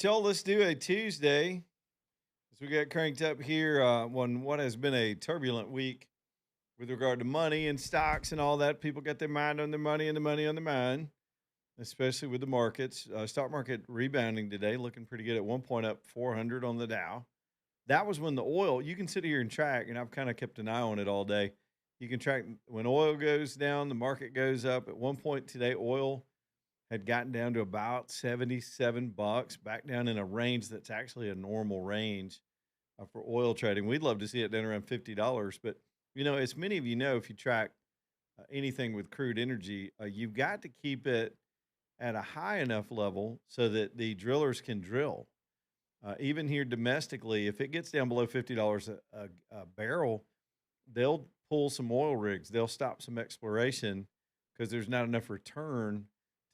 So let's do a Tuesday as we get cranked up here on what has been a turbulent week with regard to money and stocks and all that. People got their mind on their money and the money on their mind, especially with the markets. Stock market rebounding today, looking pretty good at one point up 400 on the Dow. That was when the oil, you can sit here and track, and I've kind of kept an eye on it all day. You can track when oil goes down, the market goes up. At one point today, oil had gotten down to about 77 bucks, back down in a range that's actually a normal range for oil trading. We'd love to see it down around $50, but as many of you know, if you track anything with crude energy, you've got to keep it at a high enough level so that the drillers can drill. Even here domestically, if it gets down below $50 a barrel, they'll pull some oil rigs. They'll stop some exploration because there's not enough return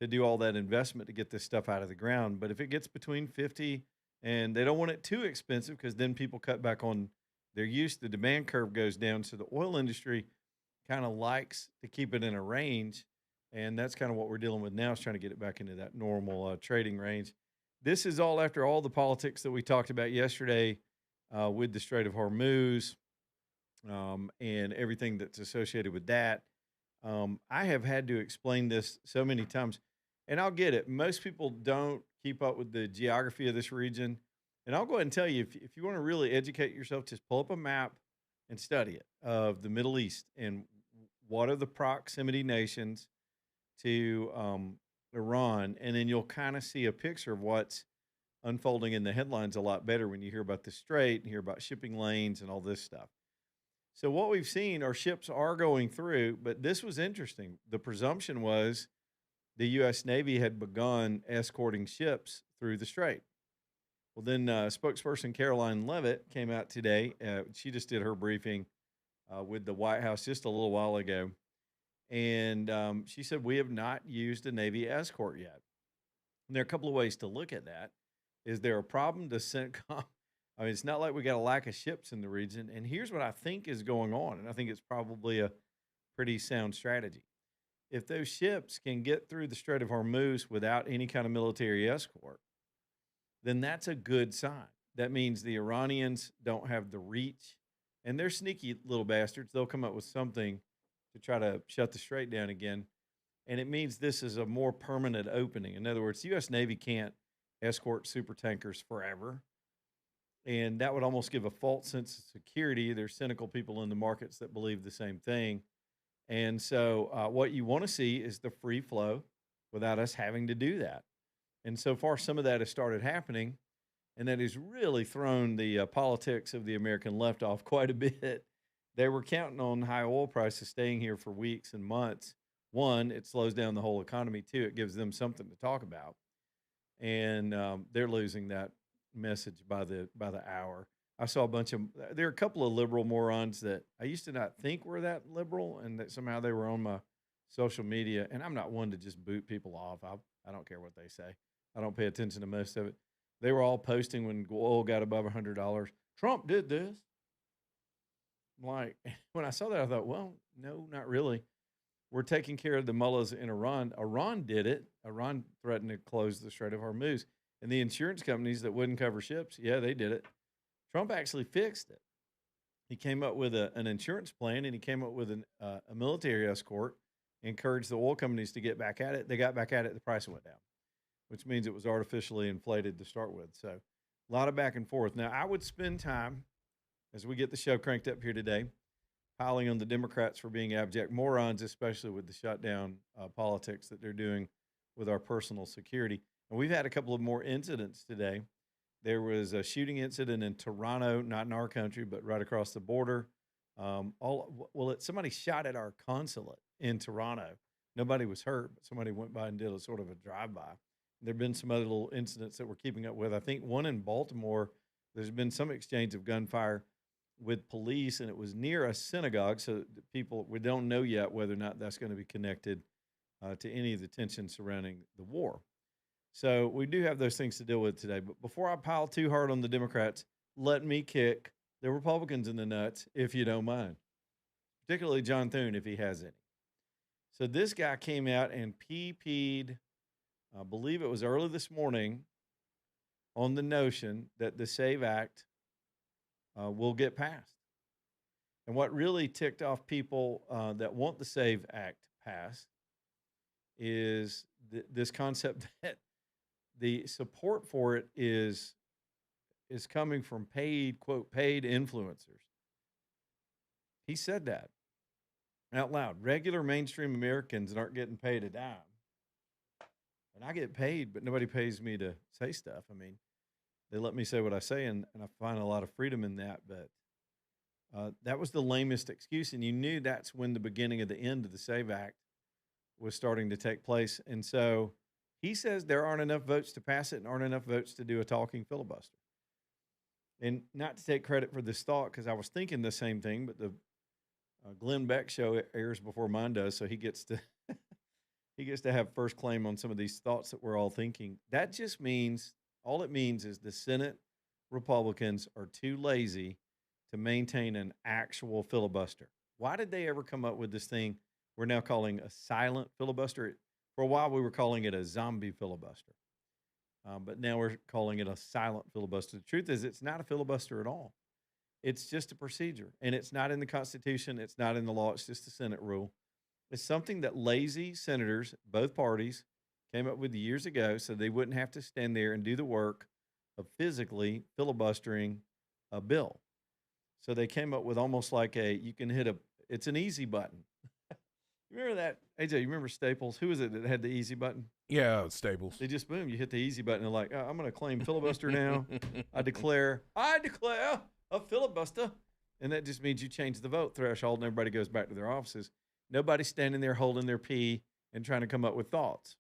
to do all that investment to get this stuff out of the ground. But if it gets between 50 and they don't want it too expensive because then people cut back on their use, the demand curve goes down. So the oil industry kind of likes to keep it in a range. And that's kind of what we're dealing with now is trying to get it back into that normal trading range. This is all after all the politics that we talked about yesterday with the Strait of Hormuz and everything that's associated with that. I have had to explain this so many times, and I'll get it. Most people don't keep up with the geography of this region. And I'll go ahead and tell you if you want to really educate yourself, just pull up a map and study it of the Middle East and what are the proximity nations to Iran. And then you'll kind of see a picture of what's unfolding in the headlines a lot better when you hear about the strait and hear about shipping lanes and all this stuff. So what we've seen, our ships are going through, but this was interesting. The presumption was the U.S. Navy had begun escorting ships through the strait. Well, then spokesperson Caroline Levitt came out today. She just did her briefing with the White House just a little while ago, and she said we have not used a Navy escort yet. And there are a couple of ways to look at that. Is there a problem to CENTCOM? I mean, it's not like we got a lack of ships in the region. And here's what I think is going on. And I think it's probably a pretty sound strategy. If those ships can get through the Strait of Hormuz without any kind of military escort, then that's a good sign. That means the Iranians don't have the reach, and they're sneaky little bastards. They'll come up with something to try to shut the strait down again. And it means this is a more permanent opening. In other words, the U.S. Navy can't escort super tankers forever. And that would almost give a false sense of security. There's cynical people in the markets that believe the same thing. And so, what you want to see is the free flow without us having to do that. And so far, some of that has started happening, and that has really thrown the politics of the American left off quite a bit. They were counting on high oil prices staying here for weeks and months. One, it slows down the whole economy. Two, it gives them something to talk about, and they're losing that message by the hour. I saw a bunch of there are a couple of liberal morons that I used to not think were that liberal, and that somehow they were on my social media. And I'm not one to just boot people off. I don't care what they say. I don't pay attention to most of it. They were all posting when oil got above $100. Trump did this. Like when I saw that, I thought, well, no, not really. We're taking care of the mullahs in Iran. Iran did it. Iran threatened to close the Strait of Hormuz. And the insurance companies that wouldn't cover ships, yeah, they did it. Trump actually fixed it. He came up with an insurance plan and he came up with a military escort, encouraged the oil companies to get back at it. They got back at it, the price went down, which means it was artificially inflated to start with. So a lot of back and forth. Now, I would spend time as we get the show cranked up here today piling on the Democrats for being abject morons, especially with the shutdown politics that they're doing with our personal security. And we've had a couple of more incidents today. There was a shooting incident in Toronto, not in our country, but right across the border. Somebody shot at our consulate in Toronto. Nobody was hurt, but somebody went by and did a sort of a drive-by. There've been some other little incidents that we're keeping up with. I think one in Baltimore, there's been some exchange of gunfire with police, and it was near a synagogue. So people, we don't know yet whether or not that's going to be connected to any of the tension surrounding the war. So we do have those things to deal with today. But before I pile too hard on the Democrats, let me kick the Republicans in the nuts, if you don't mind, particularly John Thune, if he has any. So this guy came out and PP'd, I believe it was early this morning, on the notion that the SAVE Act will get passed. And what really ticked off people that want the SAVE Act passed is this concept that the support for it is coming from paid, quote, paid influencers. He said that out loud. Regular mainstream Americans aren't getting paid a dime. And I get paid, but nobody pays me to say stuff. I mean, they let me say what I say, and I find a lot of freedom in that. But that was the lamest excuse. And you knew that's when the beginning of the end of the SAVE Act was starting to take place. And so he says there aren't enough votes to pass it and aren't enough votes to do a talking filibuster. And not to take credit for this thought, because I was thinking the same thing, but the Glenn Beck show airs before mine does, so he gets to he gets to have first claim on some of these thoughts that we're all thinking. That just means all it means is the Senate Republicans are too lazy to maintain an actual filibuster. Why did they ever come up with this thing we're now calling a silent filibuster? For a while, we were calling it a zombie filibuster. But now we're calling it a silent filibuster. The truth is, it's not a filibuster at all. It's just a procedure, and it's not in the Constitution. It's not in the law. It's just a Senate rule. It's something that lazy senators, both parties, came up with years ago so they wouldn't have to stand there and do the work of physically filibustering a bill. So they came up with almost like you can hit it's an easy button. You remember that, AJ? You remember Staples? Who was it that had the easy button? Yeah, Staples. They just boom, you hit the easy button and like, I'm going to claim filibuster now. I declare a filibuster. And that just means you change the vote threshold and everybody goes back to their offices. Nobody's standing there holding their pee and trying to come up with thoughts.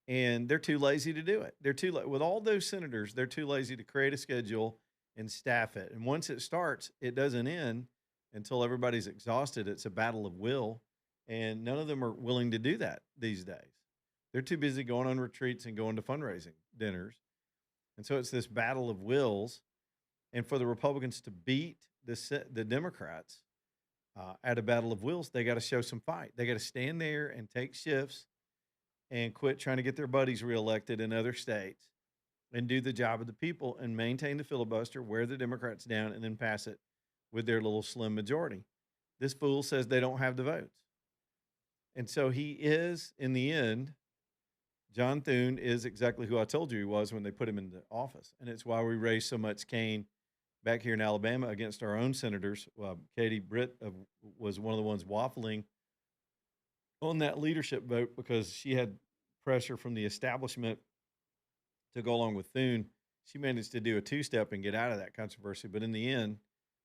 And they're too lazy to do it. With all those senators, they're too lazy to create a schedule and staff it. And once it starts, it doesn't end until everybody's exhausted. It's a battle of will. And none of them are willing to do that these days. They're too busy going on retreats and going to fundraising dinners. And so it's this battle of wills. And for the Republicans to beat the Democrats at a battle of wills, they got to show some fight. They got to stand there and take shifts and quit trying to get their buddies reelected in other states and do the job of the people and maintain the filibuster, wear the Democrats down, and then pass it with their little slim majority. This fool says they don't have the votes. And so he is, in the end, John Thune is exactly who I told you he was when they put him in the office. And it's why we raised so much cane back here in Alabama against our own senators. Katie Britt was one of the ones waffling on that leadership vote because she had pressure from the establishment to go along with Thune. She managed to do a two-step and get out of that controversy. But in the end,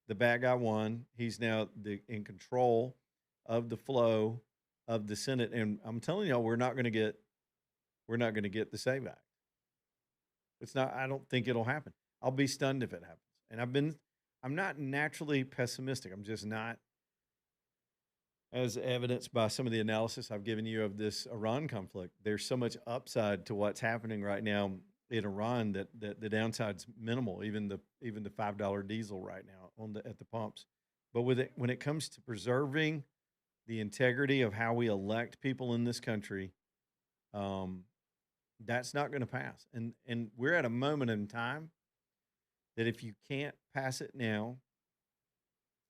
the bad guy won. He's now in control of the flow of the Senate. And I'm telling y'all, we're not going to get the SAVE Act. It's not. I don't think it'll happen. I'll be stunned if it happens. And I'm not naturally pessimistic. I'm just not, as evidenced by some of the analysis I've given you of this Iran conflict. There's so much upside to what's happening right now in Iran that the downside's minimal. Even the $5 diesel right now at the pumps. But when it comes to preserving the integrity of how we elect people in this country, that's not going to pass. And we're at a moment in time that if you can't pass it now,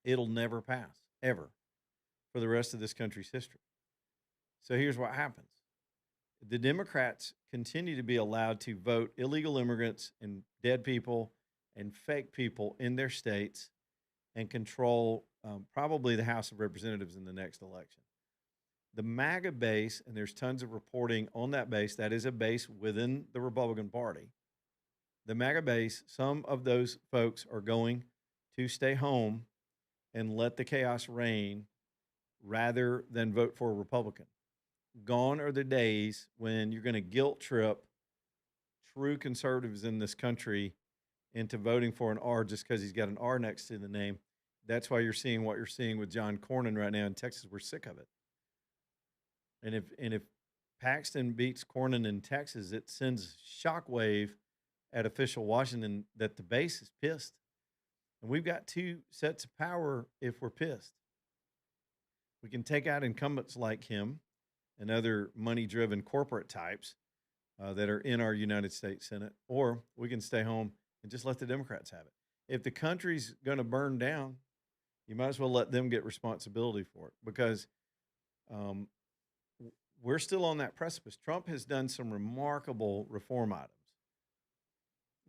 it'll never pass, ever, for the rest of this country's history. So here's what happens. The Democrats continue to be allowed to vote illegal immigrants and dead people and fake people in their states and control probably the House of Representatives in the next election. The MAGA base, and there's tons of reporting on that base, that is a base within the Republican Party. The MAGA base, some of those folks are going to stay home and let the chaos reign rather than vote for a Republican. Gone are the days when you're going to guilt trip true conservatives in this country into voting for an R just because he's got an R next to the name. That's why you're seeing what you're seeing with John Cornyn right now in Texas. We're sick of it. And if Paxton beats Cornyn in Texas, it sends shockwave at official Washington that the base is pissed. And we've got two sets of power if we're pissed. We can take out incumbents like him and other money-driven corporate types, that are in our United States Senate, or we can stay home and just let the Democrats have it. If the country's going to burn down, you might as well let them get responsibility for it because um, we're still on that precipice. Trump has done some remarkable reform items.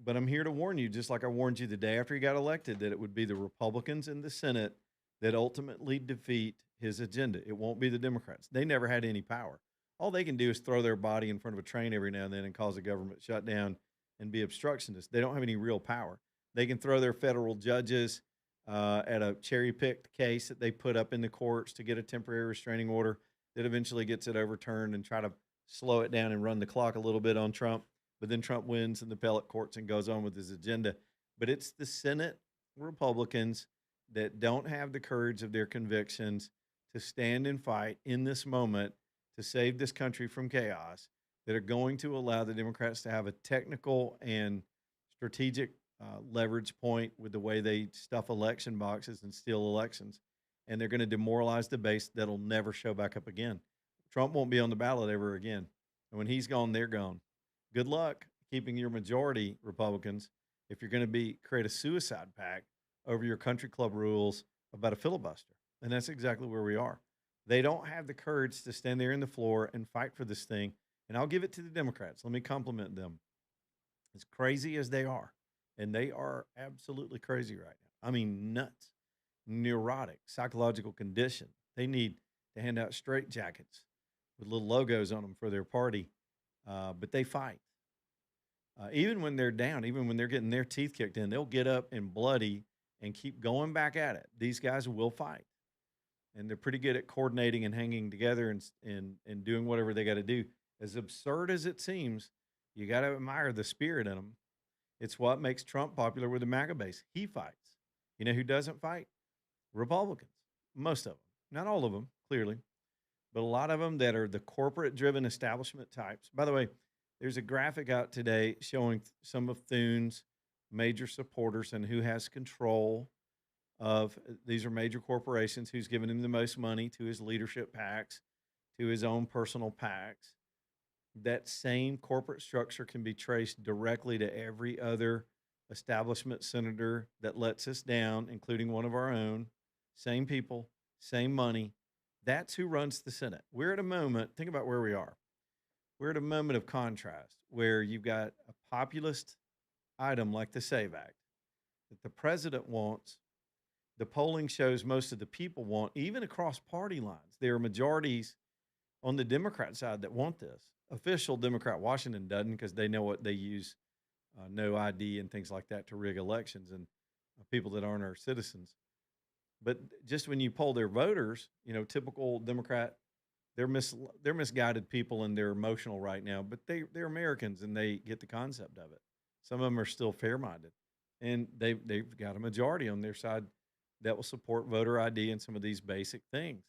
But I'm here to warn you, just like I warned you the day after he got elected, that it would be the Republicans in the Senate that ultimately defeat his agenda. It won't be the Democrats. They never had any power. All they can do is throw their body in front of a train every now and then and cause a government shutdown and be obstructionists. They don't have any real power. They can throw their federal judges at a cherry picked case that they put up in the courts to get a temporary restraining order that eventually gets it overturned and try to slow it down and run the clock a little bit on Trump. But then Trump wins in the appellate courts and goes on with his agenda. But it's the Senate Republicans that don't have the courage of their convictions to stand and fight in this moment to save this country from chaos that are going to allow the Democrats to have a technical and strategic leverage point with the way they stuff election boxes and steal elections. And they're going to demoralize the base that'll never show back up again. Trump won't be on the ballot ever again. And when he's gone, they're gone. Good luck keeping your majority, Republicans, if you're going to create a suicide pact over your country club rules about a filibuster. And that's exactly where we are. They don't have the courage to stand there in the floor and fight for this thing. And I'll give it to the Democrats. Let me compliment them. As crazy as they are, and they are absolutely crazy right now. I mean, nuts, neurotic, psychological condition. They need to hand out straitjackets with little logos on them for their party, but they fight. Even when they're down, even when they're getting their teeth kicked in, they'll get up and bloody and keep going back at it. These guys will fight, and they're pretty good at coordinating and hanging together and doing whatever they got to do. As absurd as it seems, you got to admire the spirit in them. It's what makes Trump popular with the MAGA base. He fights. You know who doesn't fight? Republicans. Most of them. Not all of them, clearly, but a lot of them that are the corporate driven establishment types. By the way, there's a graphic out today showing some of Thune's major supporters and who has control of these are major corporations, who's giving him the most money to his leadership PACs, to his own personal PACs. That same corporate structure can be traced directly to every other establishment senator that lets us down, including one of our own. Same people, same money. That's who runs the Senate. We're at a moment, think about where we are. We're at a moment of contrast where you've got a populist item like the SAVE Act that the president wants. The polling shows most of the people want, even across party lines. There are majorities on the Democrat side that want this. Official Democrat Washington doesn't because they know what they use, no ID and things like that to rig elections and people that aren't our citizens. But just when you poll their voters, typical Democrat, they're misguided people and they're emotional right now. But they're Americans and they get the concept of it. Some of them are still fair minded, and they've got a majority on their side that will support voter ID and some of these basic things.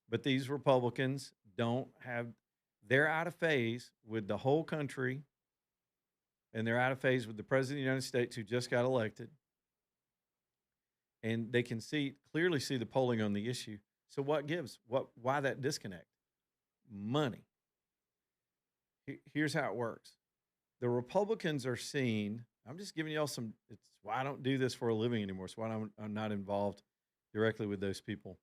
But these Republicans don't have, they're out of phase with the whole country, and they're out of phase with the president of the United States who just got elected. And they can clearly see the polling on the issue. So what gives? Why that disconnect? Money. Here's how it works. The Republicans are seen, I'm just giving y'all it's why I don't do this for a living anymore. It's why I'm not involved directly with those people.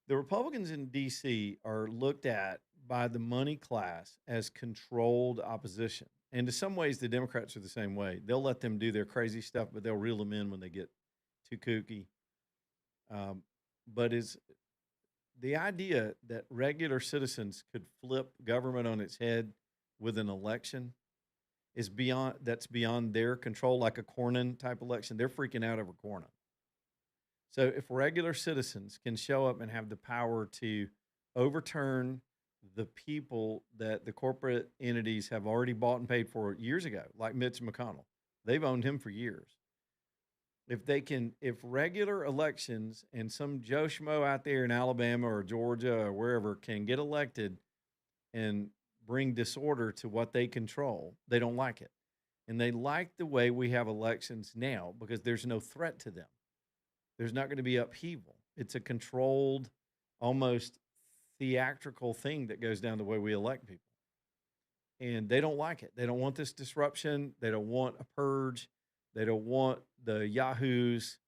The Republicans in D.C. are looked at by the money class as controlled opposition. And in some ways, the Democrats are the same way. They'll let them do their crazy stuff, but they'll reel them in when they get too kooky. But is the idea that regular citizens could flip government on its head with an election that's beyond their control, like a Cornyn type election. They're freaking out over Cornyn. So if regular citizens can show up and have the power to overturn the people that the corporate entities have already bought and paid for years ago, like Mitch McConnell, they've owned him for years. If regular elections and some Joe Schmo out there in Alabama or Georgia or wherever can get elected and bring disorder to what they control, they don't like it. And they like the way we have elections now because there's no threat to them. There's not going to be upheaval. It's a controlled, almost theatrical thing that goes down the way we elect people. and they don't like it. They don't want this disruption. They don't want a purge. They don't want the yahoos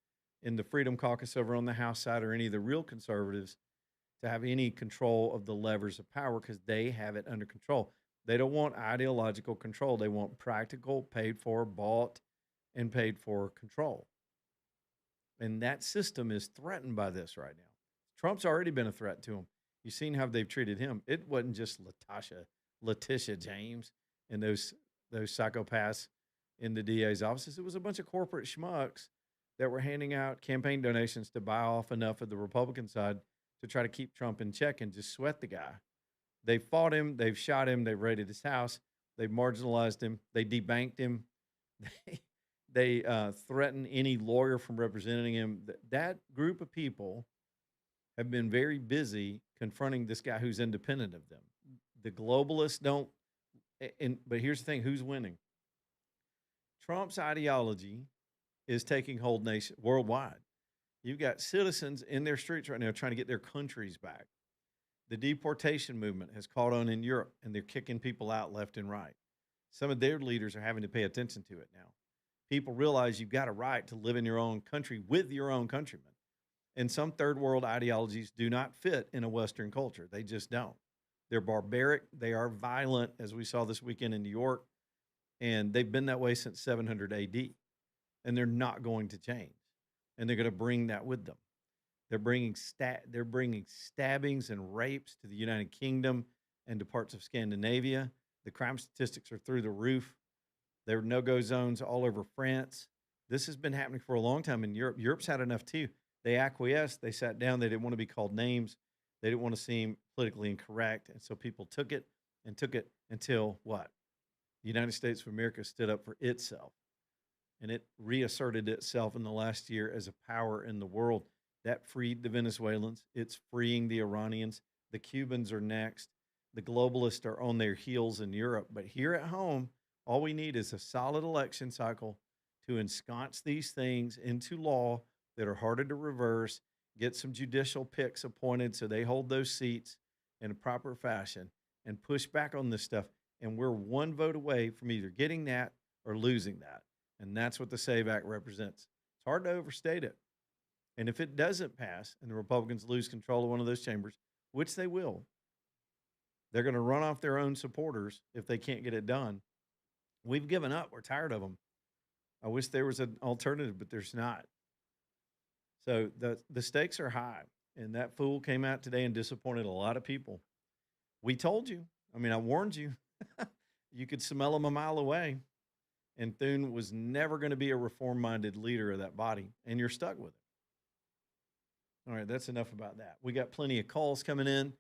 in the Freedom Caucus over on the House side or any of the real conservatives to have any control of the levers of power because they have it under control. They don't want ideological control. They want practical, paid for, bought, and paid for control. And that system is threatened by this right now. Trump's already been a threat to them. You've seen how they've treated him. It wasn't just Letitia James and those psychopaths in the DA's offices. It was a bunch of corporate schmucks that were handing out campaign donations to buy off enough of the Republican side to try to keep Trump in check and just sweat the guy. They fought him. They've shot him. They've raided his house. They've marginalized him. They debanked him. They threaten any lawyer from representing him. That group of people have been very busy confronting this guy who's independent of them. The globalists don't. But here's the thing: who's winning? Trump's ideology is taking hold worldwide. You've got citizens in their streets right now trying to get their countries back. The deportation movement has caught on in Europe, and they're kicking people out left and right. Some of their leaders are having to pay attention to it now. People realize you've got a right to live in your own country with your own countrymen. And some third world ideologies do not fit in a Western culture. They just don't. They're barbaric. They are violent, as we saw this weekend in New York. And they've been that way since 700 AD. And they're not going to change. And they're going to bring that with them. They're bringing stabbings and rapes to the United Kingdom and to parts of Scandinavia. The crime statistics are through the roof. There are no-go zones all over France. This has been happening for a long time in Europe. Europe's had enough too. They acquiesced. They sat down. They didn't want to be called names. They didn't want to seem politically incorrect. And so people took it until what? The United States of America stood up for itself. And it reasserted itself in the last year as a power in the world. That freed the Venezuelans. It's freeing the Iranians. The Cubans are next. The globalists are on their heels in Europe. But here at home, all we need is a solid election cycle to ensconce these things into law that are harder to reverse, get some judicial picks appointed so they hold those seats in a proper fashion, and push back on this stuff. And we're one vote away from either getting that or losing that. And that's what the SAVE Act represents. It's hard to overstate it. And if it doesn't pass and the Republicans lose control of one of those chambers, which they will, they're going to run off their own supporters if they can't get it done. We've given up. We're tired of them. I wish there was an alternative, but there's not. So the stakes are high. And that fool came out today and disappointed a lot of people. We told you. I mean, I warned you. You could smell him a mile away. And Thune was never going to be a reform-minded leader of that body. And you're stuck with it. All right, that's enough about that. We got plenty of calls coming in.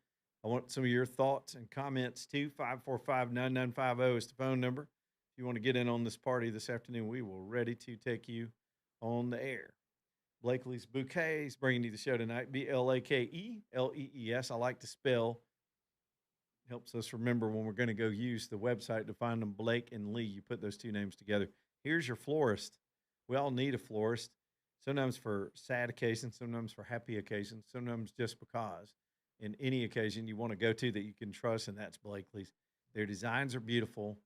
I want some of your thoughts and comments too. 545-9950 is the phone number. If you want to get in on this party this afternoon, we will ready to take you on the air. Blakely's Bouquets bringing you the show tonight. Blakelees. I like to spell. Helps us remember when we're going to go use the website to find them. Blake and Lee. You put those two names together. Here's your florist. We all need a florist. Sometimes for sad occasions, sometimes for happy occasions, sometimes just because. In any occasion you want to go to that you can trust, and that's Blakely's. Their designs are beautiful.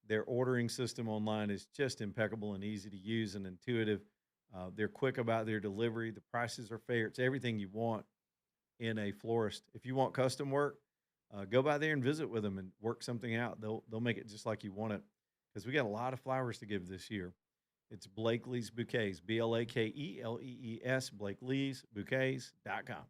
Their ordering system online is just impeccable and easy to use and intuitive. They're quick about their delivery. The prices are fair. It's everything you want in a florist. If you want custom work, go by there and visit with them and work something out. They'll make it just like you want it, because we got a lot of flowers to give this year. It's Blakely's Bouquets, Blakelees, BlakeleysBouquets.com.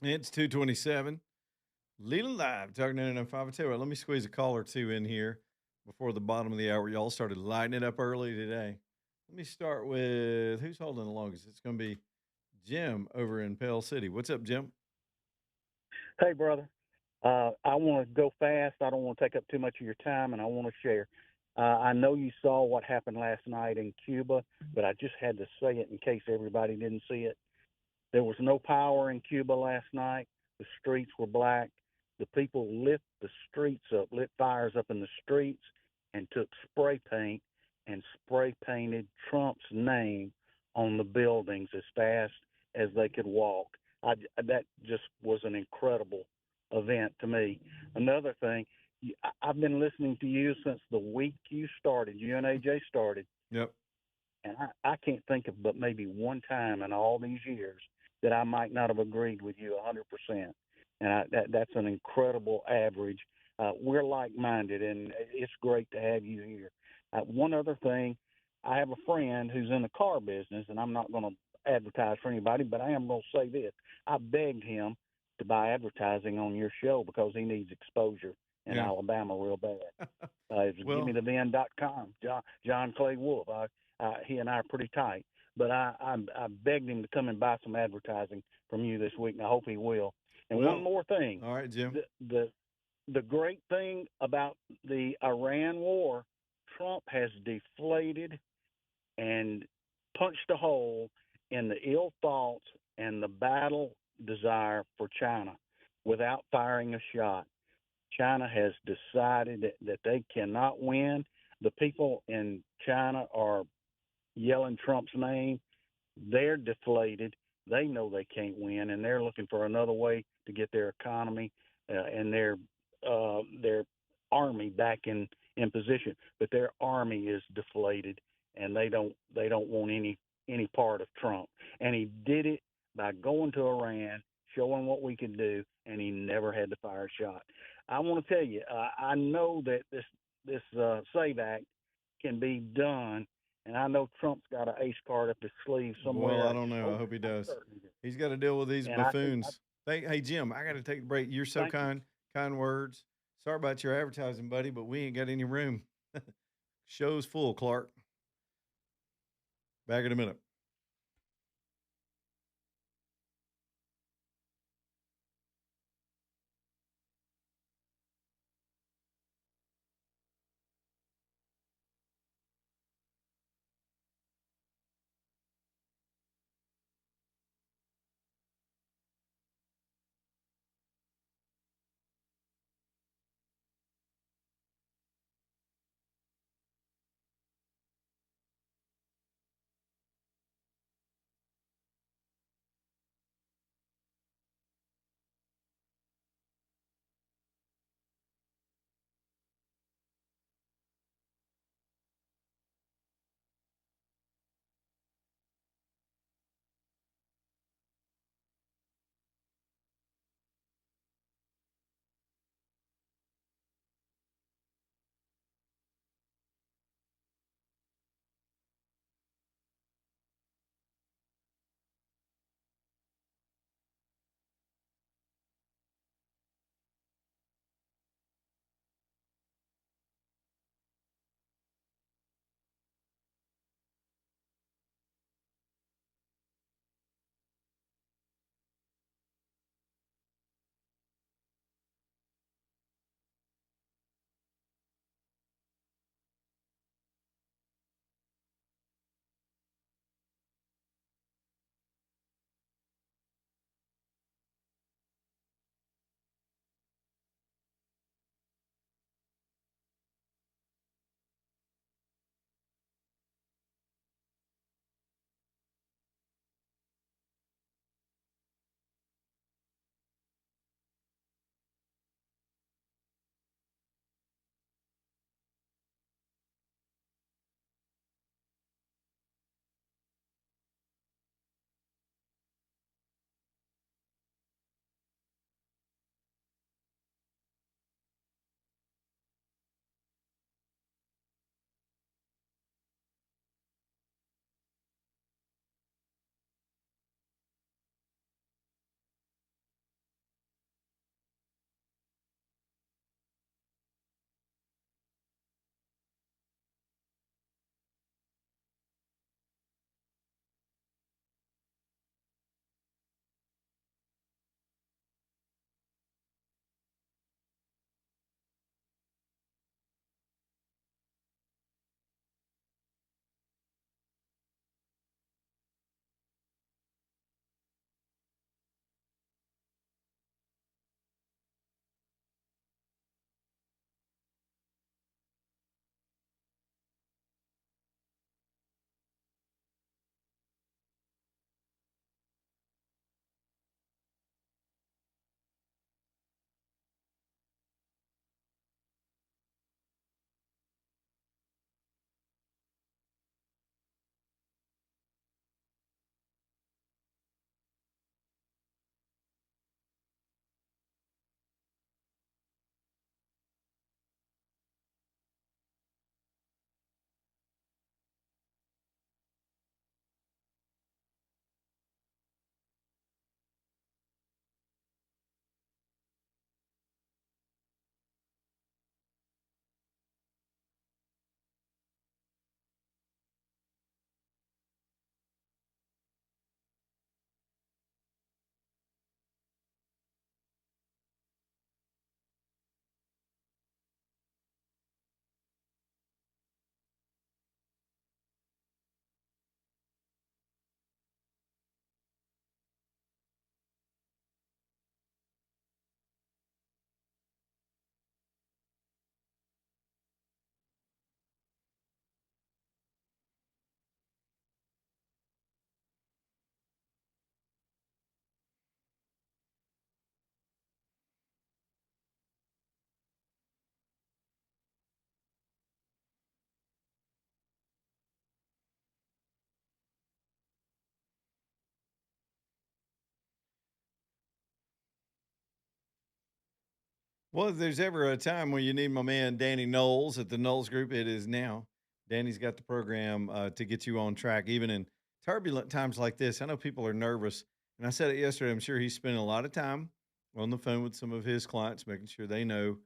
It's 227. Leland Live, talking 995. I tell you what, let me squeeze a call or two in here before the bottom of the hour. Y'all started lighting it up early today. Let me start with who's holding the longest. It's going to be Jim over in Pell City. What's up, Jim? Hey, brother. I want to go fast. I don't want to take up too much of your time, and I want to share. I know you saw what happened last night in Cuba, but I just had to say it in case everybody didn't see it. There was no power in Cuba last night. The streets were black. The people lit the streets up, lit fires up in the streets, and took spray paint and spray painted Trump's name on the buildings as fast as they could walk. That just was an incredible event to me. Another thing, I've been listening to you since the week you started, you and AJ started, Yep. and I can't think of but maybe one time in all these years that I might not have agreed with you 100%. And that's an incredible average. We're like-minded, and it's great to have you here. One other thing, I have a friend who's in the car business, and I'm not going to advertise for anybody, but I am going to say this. I begged him to buy advertising on your show because he needs exposure in Yeah. Alabama real bad. It's Well, givemethevin.com. John Clay Wolf. He and I are pretty tight, but I begged him to come and buy some advertising from you this week, and I hope he will. And one well, more thing, all right, Jim. the great thing about the Iran war, Trump has deflated and punched a hole in the ill thoughts and the battle desire for China without firing a shot. China has decided that they cannot win. The people in China are yelling Trump's name. They're deflated. They know they can't win, and they're looking for another way to get their economy and their army back in position. But their army is deflated, and they don't want any part of Trump. And he did it by going to Iran, showing what we could do, and he never had to fire a shot. I want to tell you, I know that this Save Act can be done, and I know Trump's got an ace card up his sleeve Well, somewhere. I don't know. I hope he I'm does. certain he does. He's got to deal with these And I buffoons. Hey, Jim, I got to take the break. You're so thank you. kind, kind words. Sorry about your advertising, buddy, but we ain't got any room. Show's full, Clark. Back in a minute. Well, if there's ever a time when you need my man Danny Knowles at the Knowles Group, it is now. Danny's got the program to get you on track, even in turbulent times like this. I know people are nervous, and I said it yesterday. I'm sure he's spending a lot of time on the phone with some of his clients, making sure they know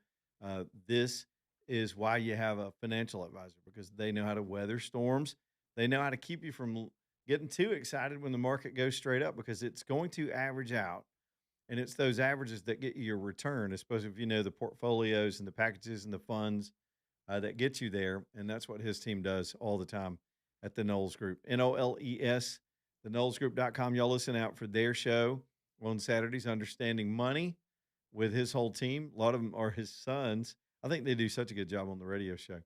this is why you have a financial advisor because they know how to weather storms. They know how to keep you from getting too excited when the market goes straight up because it's going to average out and it's those averages that get you your return, especially if you know the portfolios and the packages and the funds that get you there. And that's what his team does all the time at the Knowles Group. Noles, the KnowlesGroup.com. Y'all listen out for their show on Saturdays, Understanding Money with his whole team. A lot of them are his sons. I think they do such a good job on the radio show.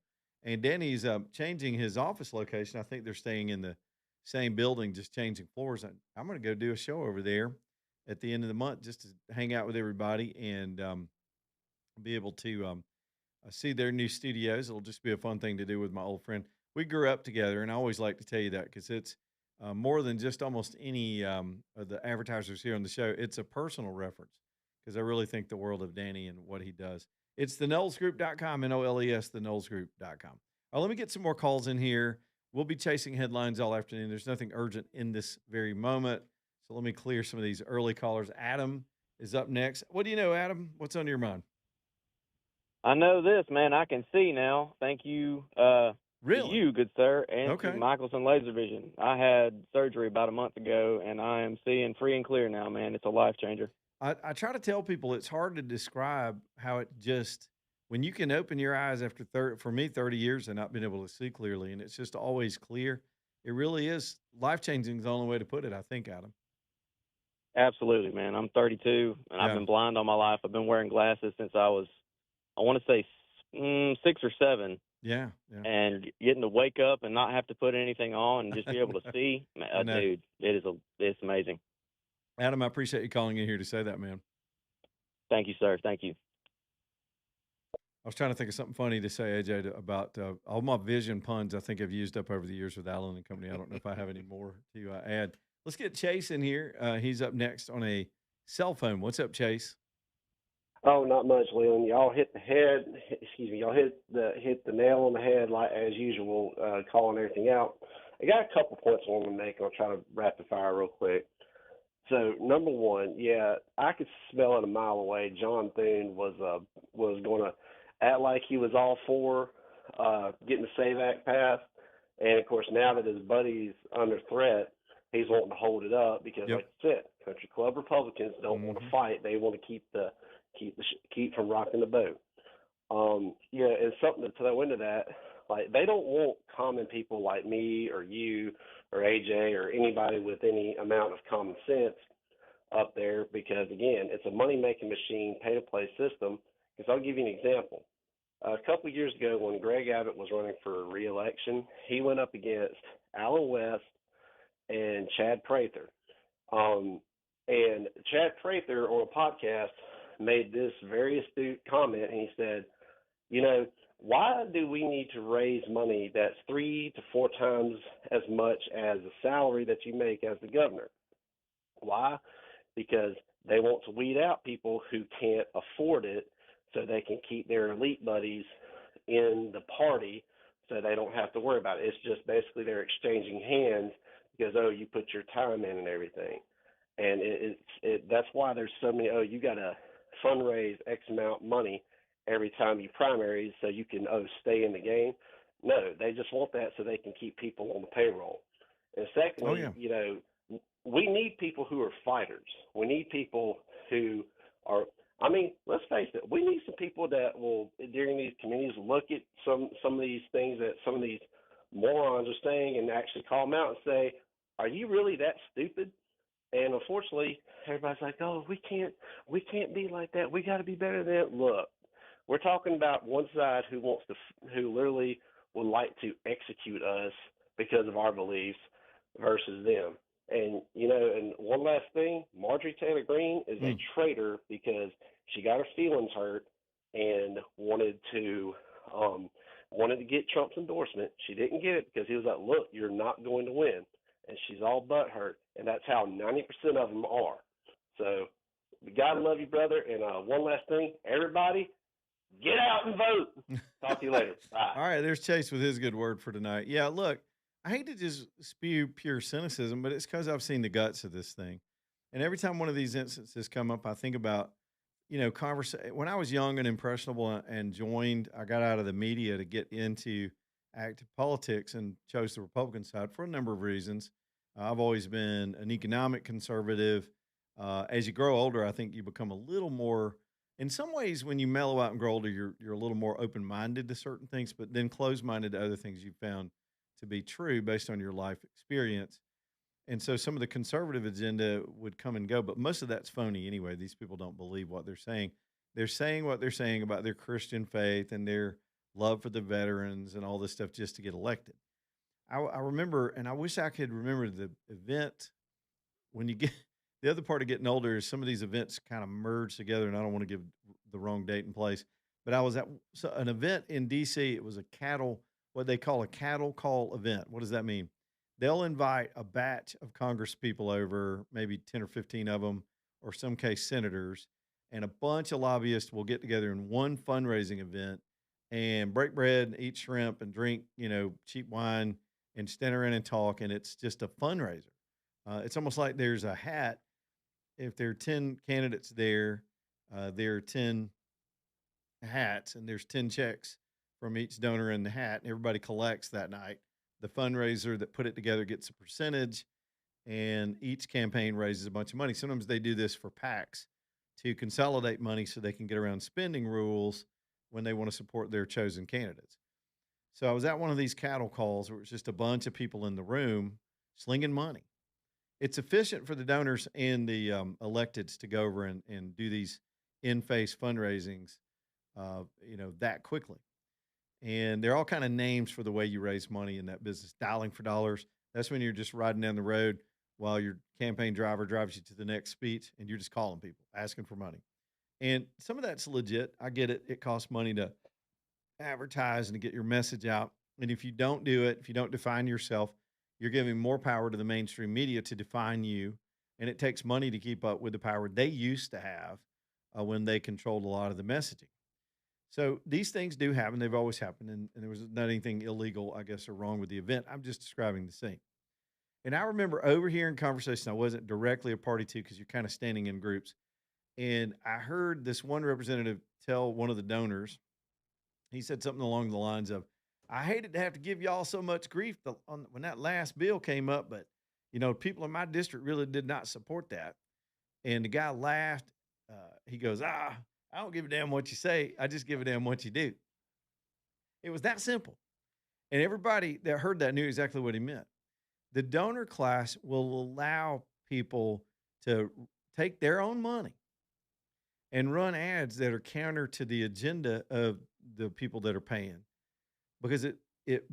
And Danny's changing his office location. I think they're staying in the same building, just changing floors. I'm going to go do a show over there at the end of the month just to hang out with everybody and be able to see their new studios. It'll just be a fun thing to do with my old friend. We grew up together, and I always like to tell you that because it's more than just almost any of the advertisers here on the show. It's a personal reference because I really think the world of Danny and what he does. It's the KnowlesGroup.com, Noles, the KnowlesGroup.com. All right, let me get some more calls in here. We'll be chasing headlines all afternoon. There's nothing urgent in this very moment. So let me clear some of these early callers. Adam is up next. What do you know, Adam? What's on your mind? I know this, man. I can see now. Thank you to Really? you, good sir, and to Okay. Michelson Laser Vision. I had surgery about a month ago, and I am seeing free and clear now, man. It's a life changer. I try to tell people it's hard to describe how it just when you can open your eyes after 30, for me 30 years and not being able to see clearly and it's just always clear. It really is life changing is the only way to put it, I think, Adam. Absolutely, man. I'm 32, and I've Yeah. been blind all my life. I've been wearing glasses since I was, I want to say, 6 or 7. Yeah. Yeah. And getting to wake up and not have to put anything on and just be able to see, I know. dude, it's amazing. Adam, I appreciate you calling in here to say that, man. Thank you, sir. Thank you. I was trying to think of something funny to say, AJ, about all my vision puns I think I've used up over the years with Allen and Company. I don't know if I have any more to add. Let's get Chase in here. He's up next on a cell phone. What's up, Chase? Oh, not much, Leland. Y'all hit the head. Excuse me. Y'all hit the nail on the head, like as usual, calling everything out. I got a couple points I want to make. I'll try to rapid fire real quick. So number one, yeah, I could smell it a mile away. John Thune was going to act like he was all for getting the Save Act passed, and of course now that his buddy's under threat, he's wanting to hold it up because, Yep. like you said, country club Republicans don't want to fight. They want to keep from rocking the boat. Yeah, and something to throw into that, like they don't want common people like me or you or AJ or anybody with any amount of common sense up there because again, it's a money making machine, pay to play system. Because I'll give you an example. A couple of years ago, when Greg Abbott was running for re-election, he went up against Alan West and Chad Prather. And Chad Prather on a podcast made this very astute comment, and he said, you know, why do we need to raise money that's 3 to 4 times as much as the salary that you make as the governor? Why? Because they want to weed out people who can't afford it so they can keep their elite buddies in the party so they don't have to worry about it. It's just basically they're exchanging hands because, oh, you put your time in and everything. And that's why there's so many, oh, you got to fundraise X amount of money every time you primaries so you can, stay in the game. No, they just want that so they can keep people on the payroll. And secondly, we need people who are fighters. We need people who are, I mean, let's face it, we need some people that will, during these committees, look at some of these things that some of these morons are saying and actually call them out and say, are you really that stupid? And unfortunately, everybody's like, oh, we can't be like that. We got to be better than that. Look, we're talking about one side who literally would like to execute us because of our beliefs versus them. And, and one last thing, Marjorie Taylor Greene is a traitor because she got her feelings hurt and wanted to get Trump's endorsement. She didn't get it because he was like, look, you're not going to win. And she's all butthurt. And that's how 90% of them are. So God love you, brother. And one last thing, everybody, get out and vote. Talk to you later. Bye. All right, there's Chase with his good word for tonight. Yeah, look, I hate to just spew pure cynicism, but it's because I've seen the guts of this thing. And every time one of these instances come up, I think about, when I was young and impressionable and I got out of the media to get into active politics and chose the Republican side for a number of reasons. I've always been an economic conservative. As you grow older, I think you become a little more, in some ways, when you mellow out and grow older, you're a little more open minded to certain things, but then closed minded to other things you found to be true based on your life experience. And so some of the conservative agenda would come and go, but most of that's phony anyway. These people don't believe what they're saying. They're saying what they're saying about their Christian faith and their love for the veterans and all this stuff just to get elected. I remember, and I wish I could remember the event when you get the other part of getting older is some of these events kind of merge together, and I don't want to give the wrong date and place. But I was at an event in DC. It was what they call a cattle call event. What does that mean? They'll invite a batch of Congress people over, maybe 10 or 15 of them, or some case senators, and a bunch of lobbyists will get together in one fundraising event and break bread and eat shrimp and drink, cheap wine and stand around and talk. And it's just a fundraiser. It's almost like there's a hat. If there are 10 candidates there are 10 hats and there's 10 checks from each donor in the hat. And everybody collects that night. The fundraiser that put it together gets a percentage, and each campaign raises a bunch of money. Sometimes they do this for PACs to consolidate money so they can get around spending rules when they want to support their chosen candidates. So I was at one of these cattle calls where it was just a bunch of people in the room slinging money. It's efficient for the donors and the electeds to go over and do these in-face fundraisings, that quickly. And they're all kind of names for the way you raise money in that business. Dialing for dollars. That's when you're just riding down the road while your campaign driver drives you to the next speech and you're just calling people, asking for money. And some of that's legit. I get it. It costs money to advertise and to get your message out. And if you don't do it, if you don't define yourself, you're giving more power to the mainstream media to define you. And it takes money to keep up with the power they used to have when they controlled a lot of the messaging. So these things do happen. They've always happened. And there was not anything illegal, I guess, or wrong with the event. I'm just describing the scene. And I remember overhearing conversation I wasn't directly a party to because you're kind of standing in groups. And I heard this one representative tell one of the donors, he said something along the lines of, I hated to have to give y'all so much grief when that last bill came up, but, people in my district really did not support that. And the guy laughed. He goes, I don't give a damn what you say. I just give a damn what you do. It was that simple. And everybody that heard that knew exactly what he meant. The donor class will allow people to take their own money and run ads that are counter to the agenda of the people that are paying, because it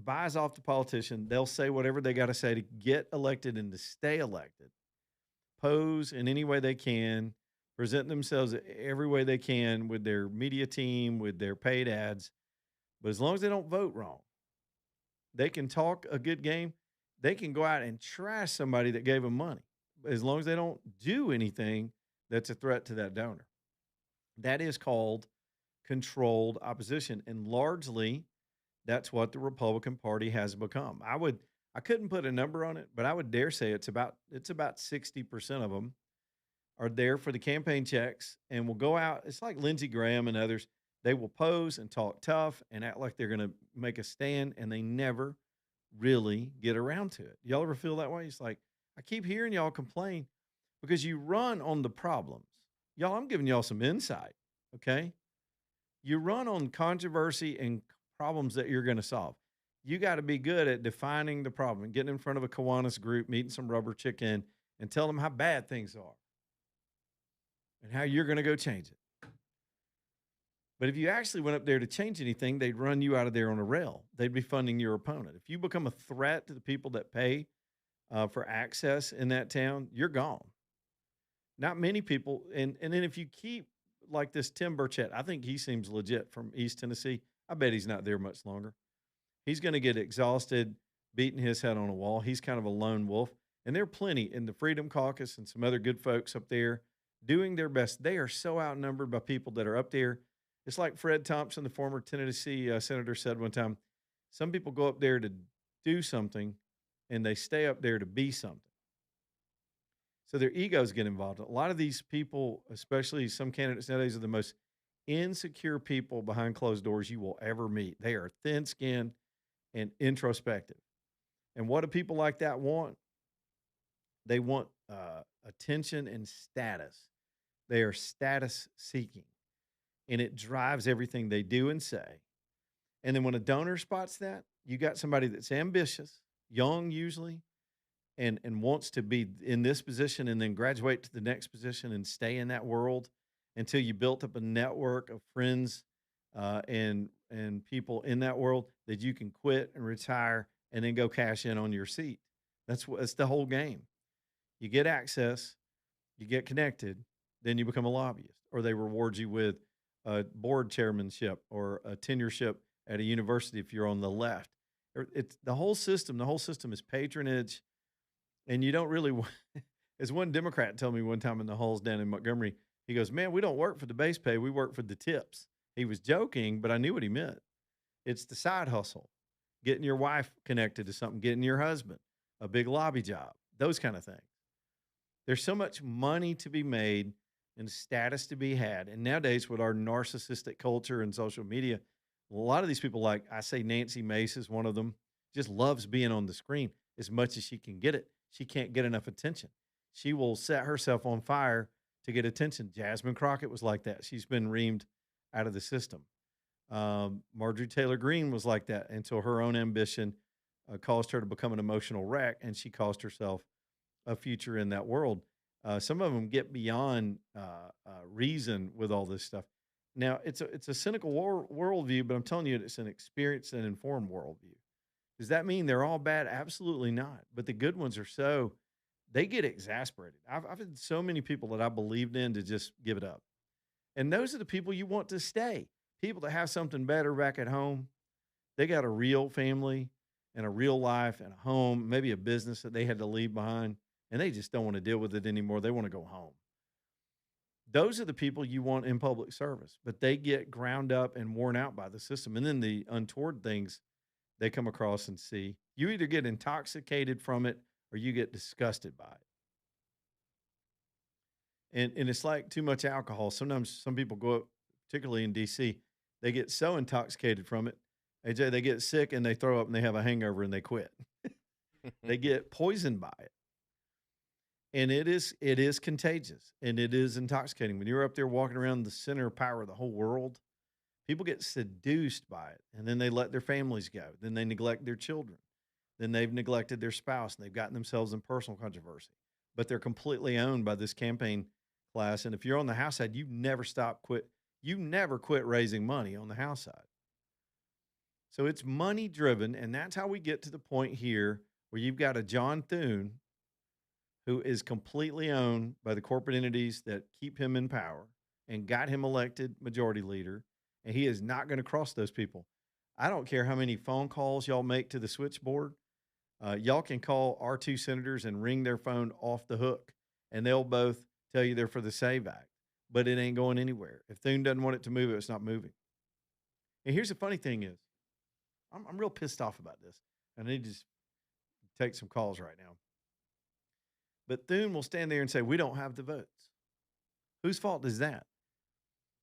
buys off the politician. They'll say whatever they got to say to get elected and to stay elected, pose in any way they can, present themselves every way they can with their media team, with their paid ads. But as long as they don't vote wrong, they can talk a good game. They can go out and trash somebody that gave them money, as long as they don't do anything that's a threat to that donor. That is called controlled opposition. And largely, that's what the Republican Party has become. I couldn't put a number on it, but I would dare say it's about 60% of them are there for the campaign checks and will go out. It's like Lindsey Graham and others. They will pose and talk tough and act like they're going to make a stand, and they never really get around to it. Y'all ever feel that way? It's like, I keep hearing y'all complain because you run on the problems. Y'all, I'm giving y'all some insight, okay? You run on controversy and problems that you're going to solve. You got to be good at defining the problem, getting in front of a Kiwanis group, meeting some rubber chicken, and tell them how bad things are and how you're going to go change it. But if you actually went up there to change anything, they'd run you out of there on a rail. They'd be funding your opponent. If you become a threat to the people that pay for access in that town, you're gone. Not many people. And then if you keep like this Tim Burchett, I think he seems legit from East Tennessee. I bet he's not there much longer. He's going to get exhausted, beating his head on a wall. He's kind of a lone wolf. And there are plenty in the Freedom Caucus and some other good folks up there doing their best. They are so outnumbered by people that are up there. It's like Fred Thompson, the former Tennessee senator, said one time, some people go up there to do something and they stay up there to be something. So their egos get involved. A lot of these people, especially some candidates nowadays, are the most insecure people behind closed doors you will ever meet. They are thin skinned and introspective. And what do people like that want? They want attention and status. They are status seeking, and it drives everything they do and say. And then when a donor spots that, you got somebody that's ambitious, young usually, and wants to be in this position and then graduate to the next position and stay in that world until you built up a network of friends and people in that world that you can quit and retire and then go cash in on your seat. That's the whole game. You get access, you get connected, then you become a lobbyist, or they reward you with a board chairmanship or a tenureship at a university if you're on the left. It's the whole system. The whole system is patronage, and you don't really. As one Democrat told me one time in the halls down in Montgomery, he goes, "Man, we don't work for the base pay. We work for the tips." He was joking, but I knew what he meant. It's the side hustle, getting your wife connected to something, getting your husband a big lobby job, those kind of things. There's so much money to be made and status to be had. And nowadays, with our narcissistic culture and social media, a lot of these people, like I say, Nancy Mace is one of them, just loves being on the screen as much as she can get it. She can't get enough attention. She will set herself on fire to get attention. Jasmine Crockett was like that. She's been reamed out of the system. Marjorie Taylor Greene was like that until her own ambition caused her to become an emotional wreck, and she cost herself a future in that world. Some of them get beyond reason with all this stuff. Now, it's a cynical worldview, but I'm telling you, it's an experienced and informed worldview. Does that mean they're all bad? Absolutely not. But the good ones are they get exasperated. I've had so many people that I believed in to just give it up. And those are the people you want to stay. People that have something better back at home. They got a real family and a real life and a home, maybe a business that they had to leave behind, and they just don't want to deal with it anymore. They want to go home. Those are the people you want in public service, but they get ground up and worn out by the system. And then the untoward things they come across and see, you either get intoxicated from it or you get disgusted by it. And it's like too much alcohol. Sometimes some people go up, particularly in DC, they get so intoxicated from it, AJ, they get sick and they throw up and they have a hangover and they quit. They get poisoned by it. And it is contagious and it is intoxicating. When you're up there walking around the center of power of the whole world, people get seduced by it, and then they let their families go. Then they neglect their children. Then they've neglected their spouse, and they've gotten themselves in personal controversy. But they're completely owned by this campaign class. And if you're on the House side, you never quit raising money on the House side. So it's money driven, and that's how we get to the point here where you've got a John Thune who is completely owned by the corporate entities that keep him in power and got him elected majority leader, and he is not going to cross those people. I don't care how many phone calls y'all make to the switchboard. Y'all can call our two senators and ring their phone off the hook, and they'll both tell you they're for the SAVE Act, but it ain't going anywhere. If Thune doesn't want it to move, it's not moving. And here's the funny thing is, I'm real pissed off about this. I need to just take some calls right now. But Thune will stand there and say, we don't have the votes. Whose fault is that?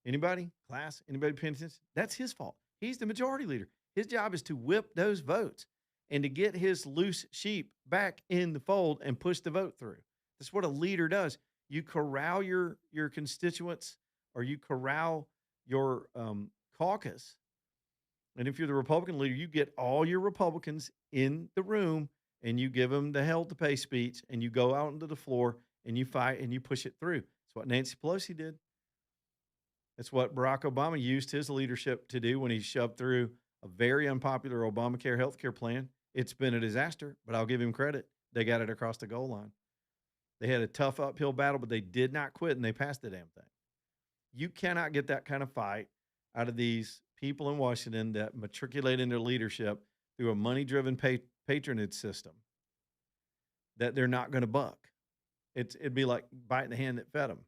Anybody? Class? Anybody paying attention? That's his fault. He's the majority leader. His job is to whip those votes and to get his loose sheep back in the fold and push the vote through. That's what a leader does. You corral your constituents, or you corral your caucus. And if you're the Republican leader, you get all your Republicans in the room and you give them the hell to pay speech, and you go out into the floor and you fight and you push it through. That's what Nancy Pelosi did. That's what Barack Obama used his leadership to do when he shoved through a very unpopular Obamacare healthcare plan. It's been a disaster, but I'll give him credit. They got it across the goal line. They had a tough uphill battle, but they did not quit, and they passed the damn thing. You cannot get that kind of fight out of these people in Washington that matriculate in their leadership through a money-driven patronage system that they're not going to buck. It'd be like biting the hand that fed them.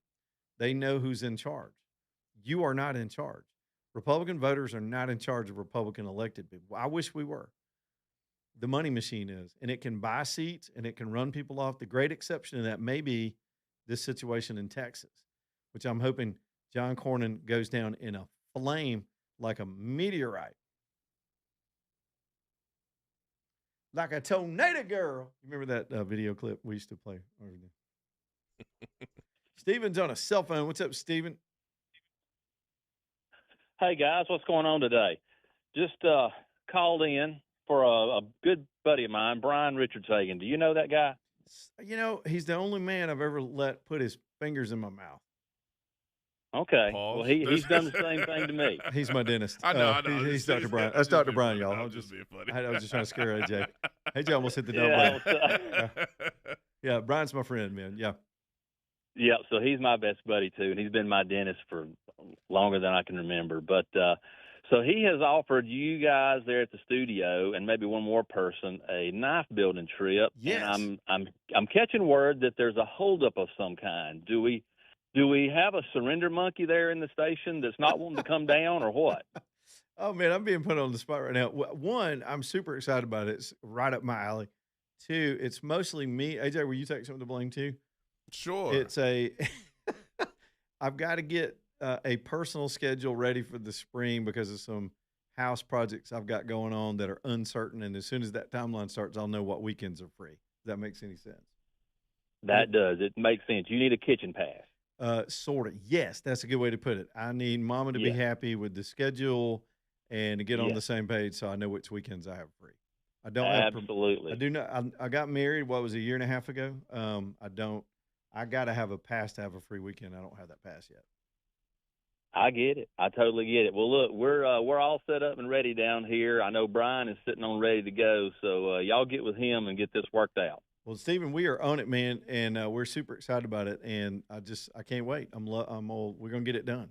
They know who's in charge. You are not in charge. Republican voters are not in charge of Republican elected people. I wish we were. The money machine is, and it can buy seats and it can run people off. The great exception to that may be this situation in Texas, which I'm hoping John Cornyn goes down in a flame like a meteorite, like a tornado girl. You remember that video clip we used to play? Steven's on a cell phone. What's up, Steven? Hey guys, what's going on today? Just called in for a good buddy of mine, Brian Richards-Hagan. Do you know that guy? You know, he's the only man I've ever let put his fingers in my mouth. Okay. Pause. Well, he's done the same thing to me. He's my dentist. I know. He's Dr. Brian. That's Dr. Brian, y'all. I'm just being funny. I was just trying to scare AJ. AJ almost hit the dumb Yeah, button. Yeah, Brian's my friend, man. Yeah. Yeah, so he's my best buddy too, and he's been my dentist for longer than I can remember. But so he has offered you guys there at the studio and maybe one more person a knife building trip. Yes. And I'm catching word that there's a holdup of some kind. Do we have a surrender monkey there in the station that's not wanting to come down, or what? Oh, man, I'm being put on the spot right now. One, I'm super excited about it. It's right up my alley. Two, it's mostly me. AJ, will you take some of the blame too? Sure. It's I've got to get a personal schedule ready for the spring because of some house projects I've got going on that are uncertain. And as soon as that timeline starts, I'll know what weekends are free. If that makes any sense. That does. It makes sense. You need a kitchen pass. Sort of. Yes, that's a good way to put it. I need Mama to be happy with the schedule and to get on the same page so I know which weekends I have free. I don't Absolutely. I do not. I got married, what was it, a year and a half ago? I got to have a pass to have a free weekend. I don't have that pass yet. I get it. I totally get it. Well, look, we're all set up and ready down here. I know Brian is sitting on ready to go, so y'all get with him and get this worked out. Well, Stephen, we are on it, man, and we're super excited about it, and I can't wait. We're gonna get it done.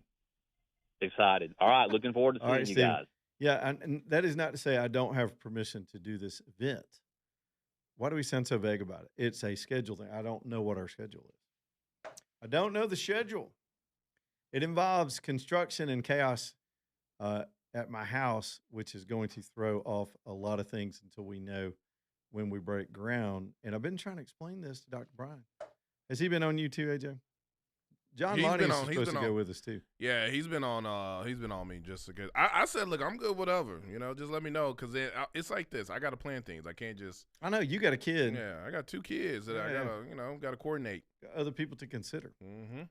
Excited. All right, looking forward to seeing you Steven. guys. Yeah, and that is not to say I don't have permission to do this event. Why do we sound so vague about it? It's a schedule thing. I don't know what our schedule is. I don't know the schedule. It involves construction and chaos at my house, which is going to throw off a lot of things until we know when we break ground. And I've been trying to explain this to Dr. Brian. Has he been on you too, AJ? John Lonnie is supposed to go with us too. Yeah, he's been on me just because I said, look, I'm good, whatever. Just let me know because it's like this. I got to plan things. I can't just. I know you got a kid. Yeah, I got 2 kids that I gotta coordinate. Got other people to consider. Mm-hmm.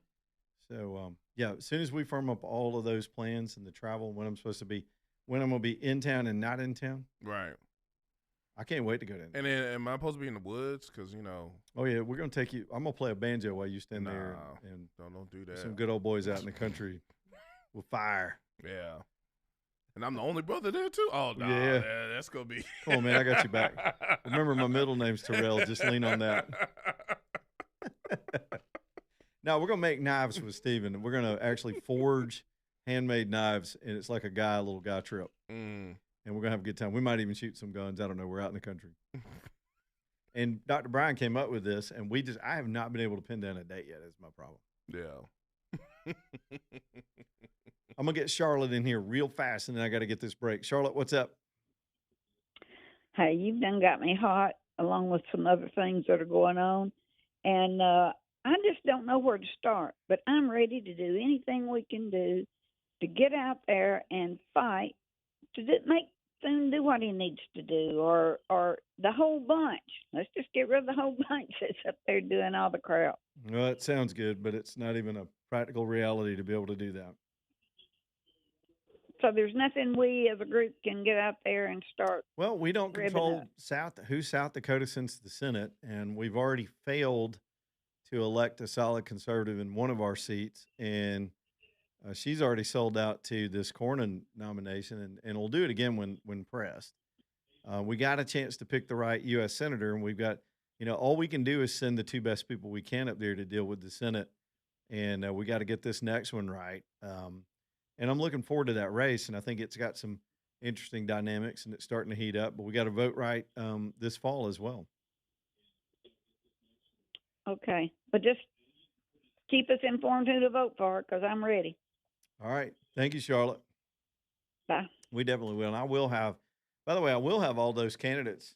So as soon as we firm up all of those plans and the travel, when I'm gonna be in town and not in town. Right. I can't wait to go down. And then, am I supposed to be in the woods? Because Oh yeah, we're gonna take you. I'm gonna play a banjo while you stand there and don't do that. Some good old boys out in the country with fire. Yeah. And I'm the only brother there too. Oh no, yeah, that's gonna be. Come on, man, I got you back. Remember, my middle name's Terrell. Just lean on that. Now we're gonna make knives with Steven. We're gonna actually forge handmade knives, and it's like a little guy trip. And we're going to have a good time. We might even shoot some guns. I don't know. We're out in the country. And Dr. Brian came up with this, and I have not been able to pin down a date yet. That's my problem. Yeah. I'm going to get Charlotte in here real fast, and then I got to get this break. Charlotte, what's up? Hey, you've done got me hot, along with some other things that are going on. And I just don't know where to start. But I'm ready to do anything we can do to get out there and fight to make Thune do what he needs to do, or the whole bunch. Let's just get rid of the whole bunch that's up there doing all the crap. Well, it sounds good, but it's not even a practical reality to be able to do that. So there's nothing we as a group can get out there and start. Well, we don't control South Dakota sends the Senate, and we've already failed to elect a solid conservative in one of our seats, and she's already sold out to this Cornyn nomination, and we'll do it again when pressed. We got a chance to pick the right U.S. senator, and we've got, all we can do is send the 2 best people we can up there to deal with the Senate, and we got to get this next one right. And I'm looking forward to that race, and I think it's got some interesting dynamics, and it's starting to heat up. But we got to vote right this fall as well. Okay, but just keep us informed who to vote for, because I'm ready. All right. Thank you, Charlotte. Bye. We definitely will. And I will have, by the way, I will have all those candidates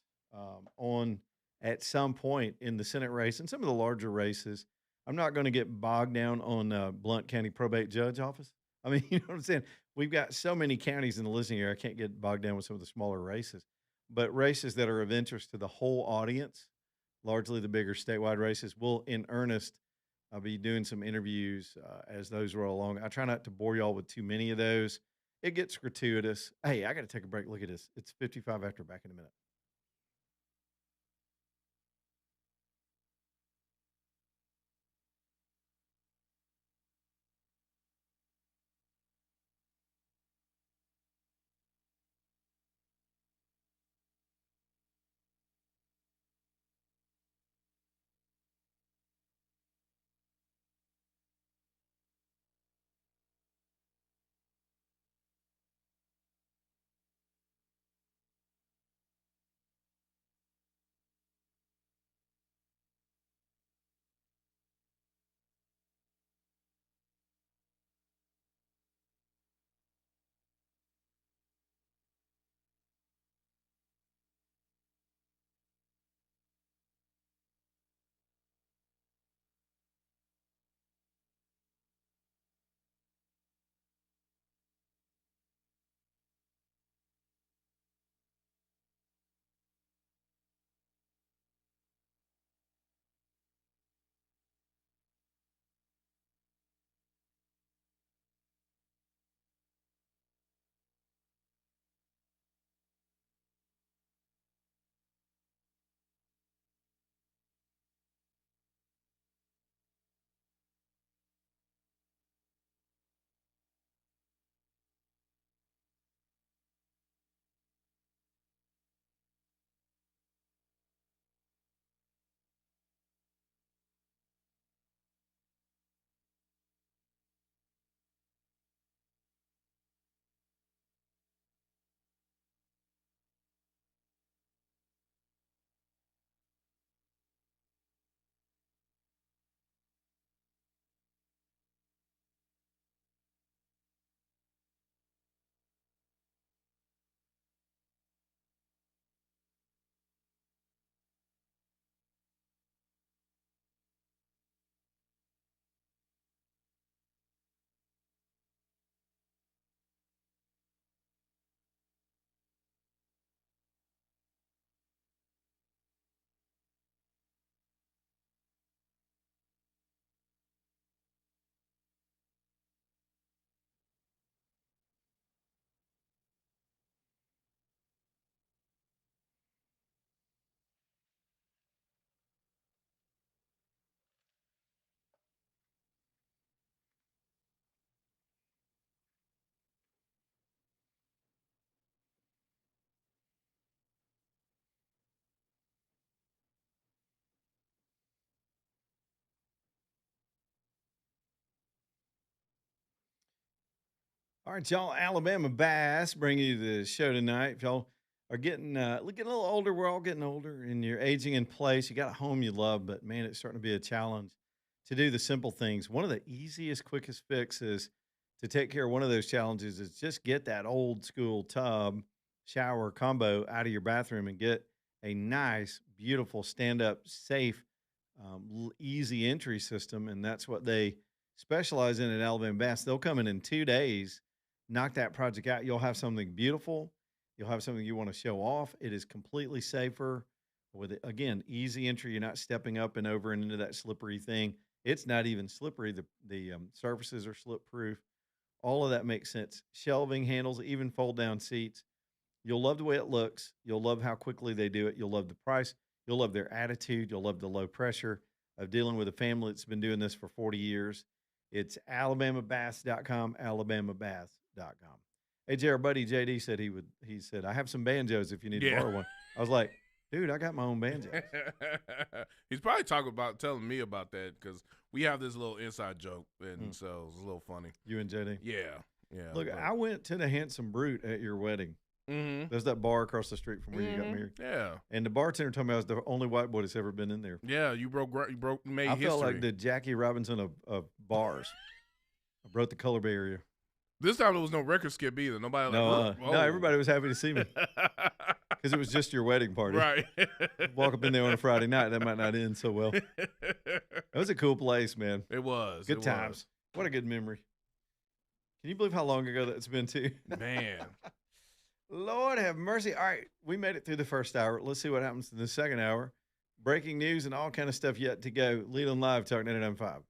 on at some point in the Senate race and some of the larger races. I'm not going to get bogged down on Blount County Probate Judge Office. I mean, you know what I'm saying? We've got so many counties in the listening area. I can't get bogged down with some of the smaller races, but races that are of interest to the whole audience, largely the bigger statewide races, will in earnest. I'll be doing some interviews as those roll along. I try not to bore y'all with too many of those. It gets gratuitous. Hey, I got to take a break. Look at this. It's 55 after. Back in a minute. All right, y'all. Alabama Bass bringing you the show tonight. If y'all are getting a little older, we're all getting older, and you're aging in place. You got a home you love, but man, it's starting to be a challenge to do the simple things. One of the easiest, quickest fixes to take care of one of those challenges is just get that old school tub shower combo out of your bathroom and get a nice, beautiful, stand up, safe, easy entry system. And that's what they specialize in at Alabama Bass. They'll come in 2 days, knock that project out. You'll have something beautiful. You'll have something you want to show off. It is completely safer with, again, easy entry. You're not stepping up and over and into that slippery thing. It's not even slippery. The surfaces are slip proof. All of that makes sense. Shelving handles, even fold down seats. You'll love the way it looks. You'll love how quickly they do it. You'll love the price. You'll love their attitude. You'll love the low pressure of dealing with a family that's been doing this for 40 years. It's alabamabass.com, alabamabass.com. Hey, our buddy JD said he said, I have some banjos if you need to borrow one. I was like, dude, I got my own banjos. He's probably telling me about that because we have this little inside joke, and so it's a little funny. You and JD? Yeah. Look, I went to the Handsome Brute at your wedding. Mm-hmm. There's that bar across the street from where you got married. Yeah. And the bartender told me I was the only white boy that's ever been in there. Yeah, you made I history. felt like the Jackie Robinson of bars. I broke the color barrier. This time there was no record skip either. Nobody No, everybody was happy to see me because it was just your wedding party. Right. Walk up in there on a Friday night, that might not end so well. It was a cool place, man. It was. Good times. What a good memory. Can you believe how long ago that's been, too? Man. Lord have mercy. All right, we made it through the first hour. Let's see what happens in the second hour. Breaking news and all kind of stuff yet to go. Leland Live, Talk 99.5.